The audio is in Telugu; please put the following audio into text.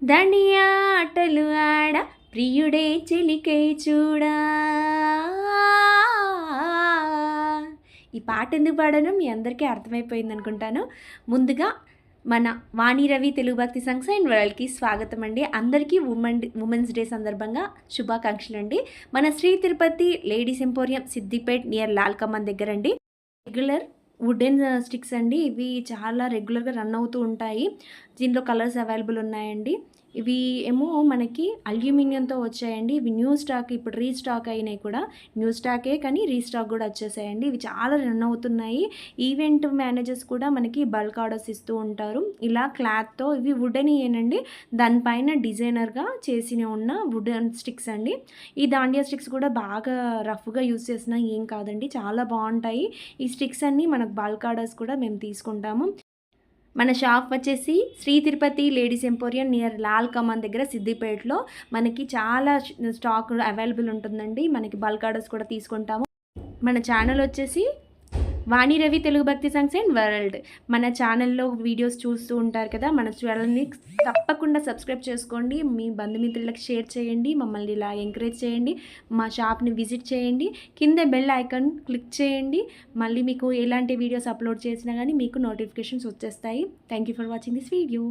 దండియా ఆటలు ఆడ ప్రియుడే చెలికై చూడా. ఈ పాట ఎందుకు పాడానో మీ అందరికీ అర్థమైపోయింది అనుకుంటాను. ముందుగా మన వాణి రవి తెలుగు భక్తి సాంగ్స్ అండ్ వరల్డ్కి స్వాగతం అండి. అందరికీ ఉమెన్స్ డే సందర్భంగా శుభాకాంక్షలు అండి. మన Shri Tirupati ladies emporium Siddipet near Lal Kaman దగ్గర అండి. రెగ్యులర్ వుడెన్ స్టిక్స్ అండి. ఇవి చాలా రెగ్యులర్గా రన్ అవుతూ ఉంటాయి. దీనిలో కలర్స్ అవైలబుల్ ఉన్నాయండి. ఇవి ఏమో మనకి అల్యూమినియంతో వచ్చాయండి. ఇవి న్యూ స్టాక్, ఇప్పుడు రీస్టాక్ అయినాయి కూడా. న్యూ స్టాకే కానీ రీస్టాక్ కూడా వచ్చేసాయండి. ఇవి చాలా రన్ అవుతున్నాయి. ఈవెంట్ మేనేజర్స్ కూడా మనకి బల్క్ ఆర్డర్స్ ఇస్తూ ఉంటారు. ఇలా క్లాత్తో ఇవి వుడెన్ ఏనండి, దానిపైన డిజైనర్గా చేసిన ఉన్న వుడెన్ స్టిక్స్ అండి. ఈ దాండియా స్టిక్స్ కూడా బాగా రఫ్గా యూస్ చేసినా ఏం కాదండి, చాలా బాగుంటాయి. ఈ స్టిక్స్ అన్నీ మనకు బల్క్ ఆర్డర్స్ కూడా మేము తీసుకుంటాము. మన షాప్ వచ్చేసి Shri Tirupati ladies emporium near Lal Kaman దగ్గర సిద్దిపేటలో. మనకి చాలా స్టాక్ అవైలబుల్ ఉంటుందండి. మనకి బల్క్ ఆర్డర్స్ కూడా తీసుకుంటాము. మన ఛానల్ వచ్చేసి వాణి రవి తెలుగు భక్తి సాంగ్స్ అండ్ వరల్డ్. మన ఛానల్లో వీడియోస్ చూస్తూ ఉంటారు కదా, మన ఛానల్ని తప్పకుండా సబ్స్క్రైబ్ చేసుకోండి. మీ బంధుమిత్రులకు షేర్ చేయండి. మమ్మల్ని ఇలా ఎంకరేజ్ చేయండి. మా షాప్ని విజిట్ చేయండి. కింద బెల్ ఐకాన్ క్లిక్ చేయండి. మళ్ళీ మీకు ఎలాంటి వీడియోస్ అప్లోడ్ చేసినా కానీ మీకు నోటిఫికేషన్స్ వచ్చేస్తాయి. Thank you for watching this video.